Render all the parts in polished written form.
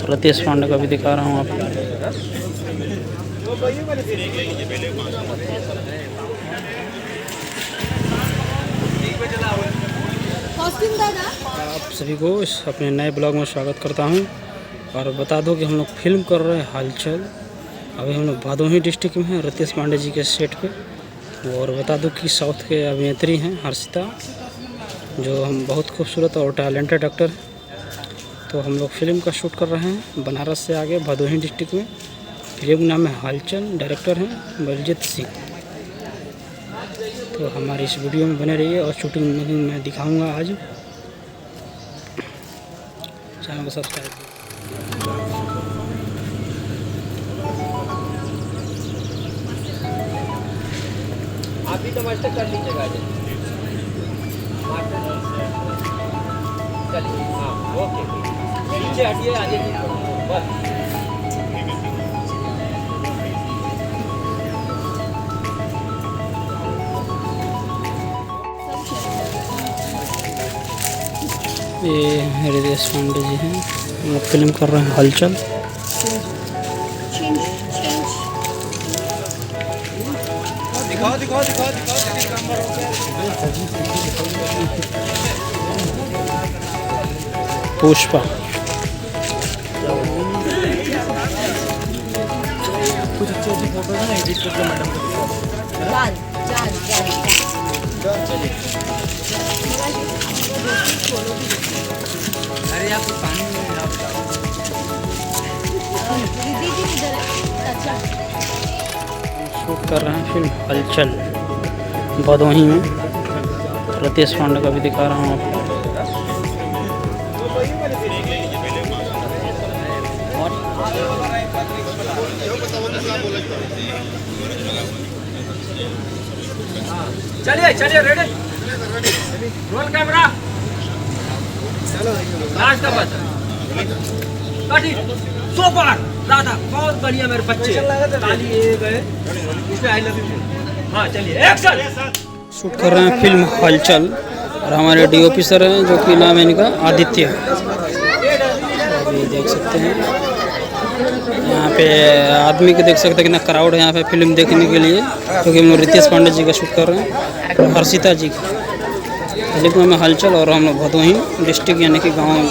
रितेश पांडे का भी दिखा रहा हूँ आपको। आप सभी को इस अपने नए ब्लॉग में स्वागत करता हूं और बता दो कि हम लोग फिल्म कर रहे हैं हलचल। अभी हम लोग भदोही डिस्ट्रिक्ट में हैं, रितेश पांडे जी के सेट पे। और बता दो कि साउथ के अभिनेत्री हैं हर्षिता, जो हम बहुत खूबसूरत और टैलेंटेड एक्टर। तो हम लोग फिल्म का शूट कर रहे हैं बनारस से आगे भदोही डिस्ट्रिक्ट में। फिल्म का नाम है हलचल, डायरेक्टर हैं बलजीत सिंह। तो हमारी इस वीडियो में बने रहिए और शूटिंग मैं दिखाऊंगा आज। चैनल को सब्सक्राइब कीजिए। आप भी तो मास्टर कर लीजिएगा। चलिए हाँ ओके, नीचे हटिए, आगे बस। ये रितेश पांडे जी हैं, हम लोग फिल्म कर रहे हैं हलचल। दिखाओ पुष्पा कुछ अच्छी अच्छी फोटो है ना, एडिट करके मैडम को अरे आप पानी में आप शूट कर रहे हैं फिल्म हलचल भदोही में। रितेश पांडे का भी दिखा रहा हूँ आपको। चलिए रेडी, रोल कैमरा, लास्ट का बस कटी सुपर दादा, बहुत बढ़िया मेरे बच्चे, ताली ये गए इसमें आई लव यू। हाँ चलिए एक्शन। शूट कर रहे हैं फिल्म हलचल और हमारे डीओपी सर हैं, जो कि नाम है इनका आदित्य। अभी देख सकते हैं यहाँ पे आदमी को देख सकते हैं कितना क्राउड है यहाँ पे फिल्म देखने के लिए, क्योंकि हम लोग रितेश पांडे जी का शूट कर रहे हैं और हर्षिता जी का। फिल्म में हलचल और हम लोग भदोही डिस्ट्रिक्ट यानी कि गाँव में।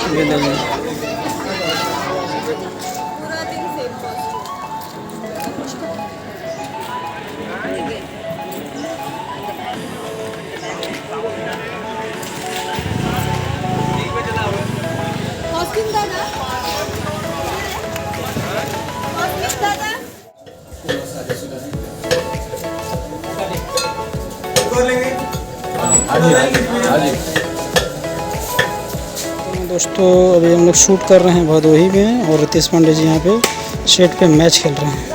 दोस्तों अभी हम लोग शूट कर रहे हैं भदोही में और रितेश पांडे जी यहाँ पे सेट पे मैच खेल रहे हैं।